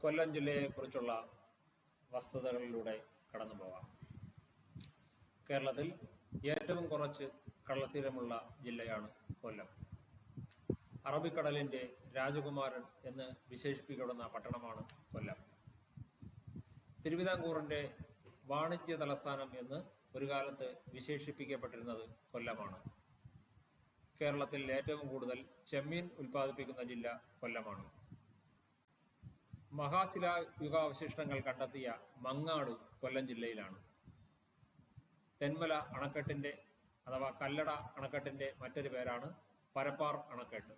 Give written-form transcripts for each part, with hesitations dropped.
കൊല്ലം ജില്ലയെക്കുറിച്ചുള്ള വസ്തുതകളിലൂടെ കടന്നു പോകാം. കേരളത്തിൽ ഏറ്റവും കുറച്ച് കടൽത്തീരമുള്ള ജില്ലയാണ് കൊല്ലം. അറബിക്കടലിൻ്റെ രാജകുമാരൻ എന്ന് വിശേഷിപ്പിക്കപ്പെടുന്ന പട്ടണമാണ് കൊല്ലം. തിരുവിതാംകൂറിൻ്റെ വാണിജ്യ തലസ്ഥാനം എന്ന് ഒരു കാലത്ത് വിശേഷിപ്പിക്കപ്പെട്ടിരുന്നത് കൊല്ലമാണ്. കേരളത്തിൽ ഏറ്റവും കൂടുതൽ ചെമ്മീൻ ഉൽപ്പാദിപ്പിക്കുന്ന ജില്ല കൊല്ലമാണ്. മഹാശിലായുഗാവശിഷ്ടങ്ങൾ കണ്ടെത്തിയ മങ്ങാട് കൊല്ലം ജില്ലയിലാണ്. തെന്മല അണക്കെട്ടിൻ്റെ അഥവാ കല്ലട അണക്കെട്ടിൻ്റെ മറ്റൊരു പേരാണ് പരപ്പാർ അണക്കെട്ട്.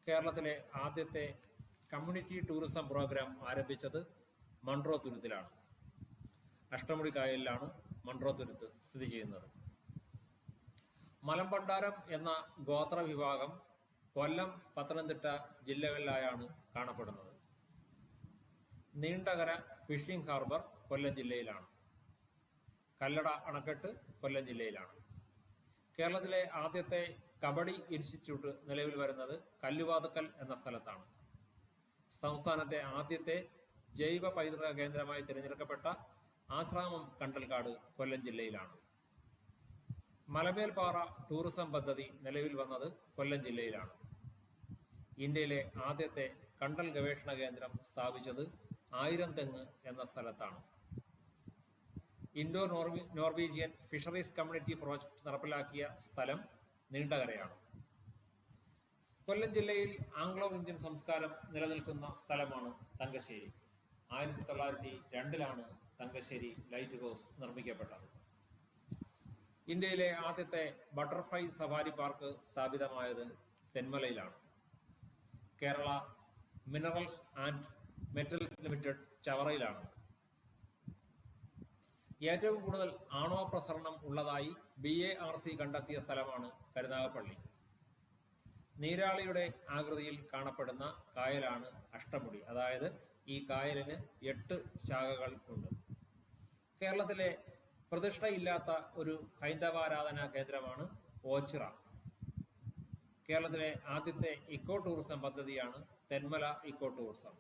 കേരളത്തിലെ ആദ്യത്തെ കമ്മ്യൂണിറ്റി ടൂറിസം പ്രോഗ്രാം ആരംഭിച്ചത് മൺട്രോ തുരുത്തിലാണ്. അഷ്ടമുടി കായലിലാണ് മൺട്രോ തുരുത്ത് സ്ഥിതി ചെയ്യുന്നത്. മലമ്പണ്ടാരം എന്ന ഗോത്ര വിഭാഗം കൊല്ലം, പത്തനംതിട്ട ജില്ലകളിലായാണ് കാണപ്പെടുന്നത്. നീണ്ടകര ഫിഷിംഗ് ഹാർബർ കൊല്ലം ജില്ലയിലാണ്. കല്ലട അണക്കെട്ട് കൊല്ലം ജില്ലയിലാണ്. കേരളത്തിലെ ആദ്യത്തെ കബഡി ഇൻസ്റ്റിറ്റ്യൂട്ട് നിലവിൽ വരുന്നത് കല്ലുവാതുക്കൽ എന്ന സ്ഥലത്താണ്. സംസ്ഥാനത്തെ ആദ്യത്തെ ജൈവ പൈതൃക കേന്ദ്രമായി തിരഞ്ഞെടുക്കപ്പെട്ട ആശ്രാമം കണ്ടൽക്കാട് കൊല്ലം ജില്ലയിലാണ്. മലമേൽപ്പാറ ടൂറിസം പദ്ധതി നിലവിൽ വന്നത് കൊല്ലം ജില്ലയിലാണ്. ഇന്ത്യയിലെ ആദ്യത്തെ കണ്ടൽ ഗവേഷണ കേന്ദ്രം സ്ഥാപിച്ചത് ആയിരം തെങ്ങ് എന്ന സ്ഥലത്താണ്. Indo Norwegian fisheries community project നടപ്പിലാക്കിയ സ്ഥലം നീണ്ടകരയാണ്. കൊല്ലം ജില്ലയിൽ ആംഗ്ലോ ഇന്ത്യൻ സംസ്കാരം നിലനിൽക്കുന്ന സ്ഥലമാണ് തങ്കശ്ശേരി. 1902 തങ്കശ്ശേരി ലൈറ്റ് ഹൗസ് നിർമ്മിക്കപ്പെട്ടത്. ഇന്ത്യയിലെ ആദ്യത്തെ ബട്ടർഫ്ലൈ സഫാരി പാർക്ക് സ്ഥാപിതമായത് തെന്മലയിലാണ്. Kerala minerals and metals limited ചവറയിലാണ്. ഏറ്റവും കൂടുതൽ ആണവ പ്രസരണം ഉള്ളതായി BARC കണ്ടെത്തിയ സ്ഥലമാണ് കരുനാഗപ്പള്ളി. നീരാളിയുടെ ആകൃതിയിൽ കാണപ്പെടുന്ന കായലാണ് അഷ്ടമുടി. അതായത് ഈ കായലിന് 8 ശാഖകൾ ഉണ്ട്. കേരളത്തിലെ പ്രതിഷ്ഠയില്ലാത്ത ഒരു ഹൈന്ദവാരാധനാ കേന്ദ്രമാണ് ഓച്ചിറ. കേരളത്തിലെ ആദ്യത്തെ ഇക്കോ ടൂറിസം പദ്ധതിയാണ് തെന്മല ഇക്കോ ടൂറിസം.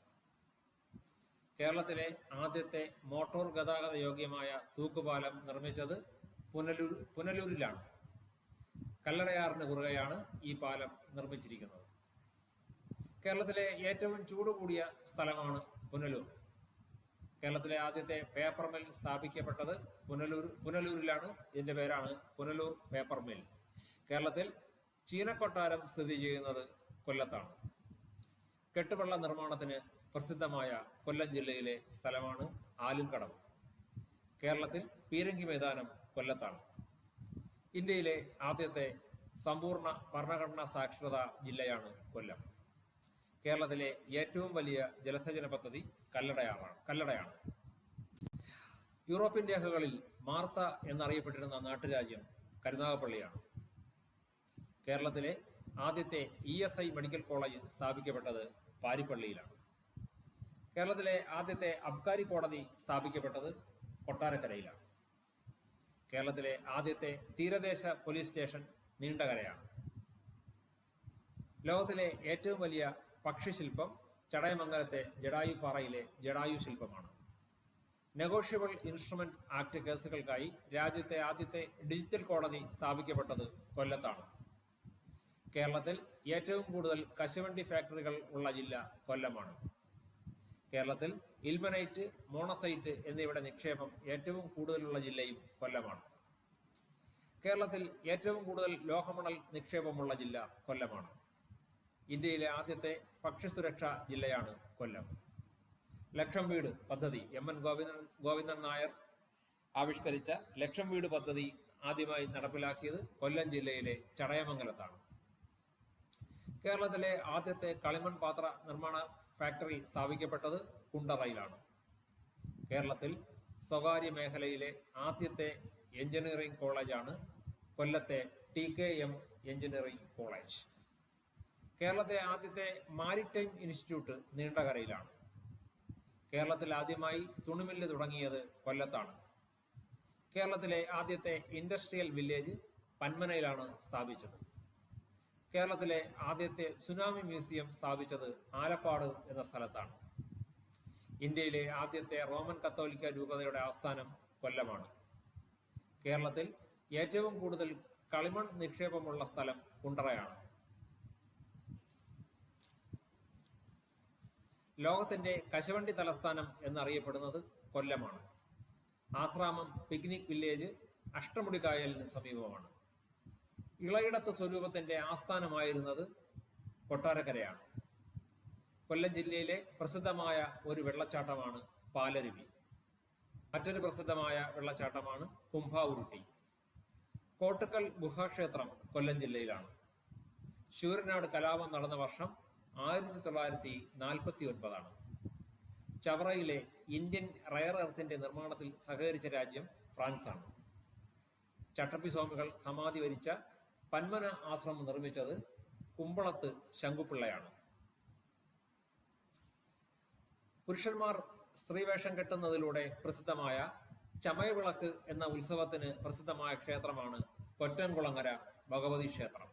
കേരളത്തിലെ ആദ്യത്തെ മോട്ടോർ ഗതാഗത യോഗ്യമായ തൂക്കുപാലം നിർമ്മിച്ചത് പുനലൂരിലാണ്. കല്ലടയാറിന് കുറുകെയാണ് ഈ പാലം നിർമ്മിച്ചിരിക്കുന്നത്. കേരളത്തിലെ ഏറ്റവും ചൂട് കൂടിയ സ്ഥലമാണ് പുനലൂർ. കേരളത്തിലെ ആദ്യത്തെ പേപ്പർ മിൽ സ്ഥാപിക്കപ്പെട്ടത് പുനലൂരിലാണ്. ഇതിൻ്റെ പേരാണ് പുനലൂർ പേപ്പർ മിൽ. കേരളത്തിൽ ചീനക്കൊട്ടാരം സ്ഥിതി ചെയ്യുന്നത് കൊല്ലത്താണ്. കെട്ടുവള്ള നിർമ്മാണത്തിന് പ്രസിദ്ധമായ കൊല്ലം ജില്ലയിലെ സ്ഥലമാണ് ആലുംകടവ്. കേരളത്തിൽ പീരങ്കി മൈതാനം കൊല്ലത്താണ്. ഇന്ത്യയിലെ ആദ്യത്തെ സമ്പൂർണ്ണ ഭരണഘടനാ സാക്ഷരതാ ജില്ലയാണ് കൊല്ലം. കേരളത്തിലെ ഏറ്റവും വലിയ ജലസേചന പദ്ധതി കല്ലടയാണ്. യൂറോപ്യൻ രേഖകളിൽ മാർത്ത എന്നറിയപ്പെട്ടിരുന്ന നാട്ടുരാജ്യം കരുനാഗപ്പള്ളിയാണ്. കേരളത്തിലെ ആദ്യത്തെ ESI മെഡിക്കൽ കോളേജ് സ്ഥാപിക്കപ്പെട്ടത് പാരിപ്പള്ളിയിലാണ്. കേരളത്തിലെ ആദ്യത്തെ അബ്കാരി കോടതി സ്ഥാപിക്കപ്പെട്ടത് കൊട്ടാരക്കരയിലാണ്. കേരളത്തിലെ ആദ്യത്തെ തീരദേശ പോലീസ് സ്റ്റേഷൻ നീണ്ടകരയാണ്. ലോകത്തിലെ ഏറ്റവും വലിയ പക്ഷിശില്പം ചടയമംഗലത്തെ ജടായുപ്പാറയിലെ ജടായു ശില്പമാണ്. നെഗോഷ്യബിൾ ഇൻസ്ട്രുമെന്റ് ആക്ട് കേസുകൾക്കായി രാജ്യത്തെ ആദ്യത്തെ ഡിജിറ്റൽ കോടതി സ്ഥാപിക്കപ്പെട്ടത് കൊല്ലത്താണ്. കേരളത്തിൽ ഏറ്റവും കൂടുതൽ കശുവണ്ടി ഫാക്ടറികൾ ഉള്ള ജില്ല കൊല്ലമാണ്. കേരളത്തിൽ ഇൽമനൈറ്റ്, മോണസൈറ്റ് എന്നിവയുടെ നിക്ഷേപം ഏറ്റവും കൂടുതലുള്ള ജില്ലയും കൊല്ലമാണ്. കേരളത്തിൽ ഏറ്റവും കൂടുതൽ ലോഹമണൽ നിക്ഷേപമുള്ള ജില്ല കൊല്ലമാണ്. ഇന്ത്യയിലെ ആദ്യത്തെ ഭക്ഷ്യസുരക്ഷാ ജില്ലയാണ് കൊല്ലം. ലക്ഷം വീട് പദ്ധതി MN ഗോവിന്ദൻ നായർ ആവിഷ്കരിച്ച ലക്ഷം വീട് പദ്ധതി ആദ്യമായി നടപ്പിലാക്കിയത് കൊല്ലം ജില്ലയിലെ ചടയമംഗലത്താണ്. കേരളത്തിലെ ആദ്യത്തെ കളിമൺ പാത്ര നിർമ്മാണ ഫാക്ടറി സ്ഥാപിക്കപ്പെട്ടത് കുണ്ടറയിലാണ്. കേരളത്തിൽ സ്വകാര്യ മേഖലയിലെ ആദ്യത്തെ എഞ്ചിനീയറിംഗ് കോളേജാണ് കൊല്ലത്തെ TKM എഞ്ചിനീയറിംഗ് കോളേജ്. കേരളത്തിലെ ആദ്യത്തെ മാരിടൈം ഇൻസ്റ്റിറ്റ്യൂട്ട് നീണ്ടകരയിലാണ്. കേരളത്തിൽ ആദ്യമായി തുണിമില്ല് തുടങ്ങിയത് കൊല്ലത്താണ്. കേരളത്തിലെ ആദ്യത്തെ ഇൻഡസ്ട്രിയൽ വില്ലേജ് പന്മനയിലാണ് സ്ഥാപിച്ചത്. കേരളത്തിലെ ആദ്യത്തെ സുനാമി മ്യൂസിയം സ്ഥാപിച്ചത് ആലപ്പാട് എന്ന സ്ഥലത്താണ്. ഇന്ത്യയിലെ ആദ്യത്തെ റോമൻ കത്തോലിക്ക രൂപതയുടെ ആസ്ഥാനം കൊല്ലമാണ്. കേരളത്തിൽ ഏറ്റവും കൂടുതൽ കളിമൺ നിക്ഷേപമുള്ള സ്ഥലം കുണ്ടറയാണ്. ലോകത്തിന്റെ കശവണ്ടി തലസ്ഥാനം എന്നറിയപ്പെടുന്നത് കൊല്ലമാണ്. ആശ്രാമം പിക്നിക് വില്ലേജ് അഷ്ടമുടിക്കായലിന് സമീപമാണ്. ഇളയിടത്ത് സ്വരൂപത്തിന്റെ ആസ്ഥാനമായിരുന്നത് കൊട്ടാരക്കരയാണ്. കൊല്ലം ജില്ലയിലെ പ്രസിദ്ധമായ ഒരു വെള്ളച്ചാട്ടമാണ് പാലരുവി. മറ്റൊരു പ്രസിദ്ധമായ വെള്ളച്ചാട്ടമാണ് കുംഭാവുരുട്ടി. കോട്ടുക്കൽ ഗുഹാക്ഷേത്രം കൊല്ലം ജില്ലയിലാണ്. ശൂരനാട് കലാപം നടന്ന വർഷം 1949. ചവറയിലെ ഇന്ത്യൻ റയർ എർത്തിന്റെ നിർമ്മാണത്തിൽ സഹകരിച്ച രാജ്യം ഫ്രാൻസാണ്. ചട്ടമ്പി സ്വാമികൾ സമാധി വരിച്ച പന്മന ആശ്രമം നിർമ്മിച്ചത് കുമ്പളത്ത് ശങ്കുപിള്ളയാണ്. പുരുഷന്മാർ സ്ത്രീവേഷം കെട്ടുന്നതിലൂടെ പ്രസിദ്ധമായ ചമയവിളക്ക് എന്ന ഉത്സവത്തിന് പ്രസിദ്ധമായ ക്ഷേത്രമാണ് കൊറ്റൻകുളങ്ങര ഭഗവതി ക്ഷേത്രം.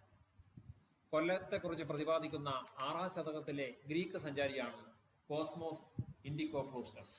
കൊല്ലത്തെക്കുറിച്ച് പ്രതിപാദിക്കുന്ന 6-ാം ശതകത്തിലെ ഗ്രീക്ക് സഞ്ചാരിയാണ് കോസ്മോസ് ഇൻഡിക്കോപ്രൂസ്റ്റസ്.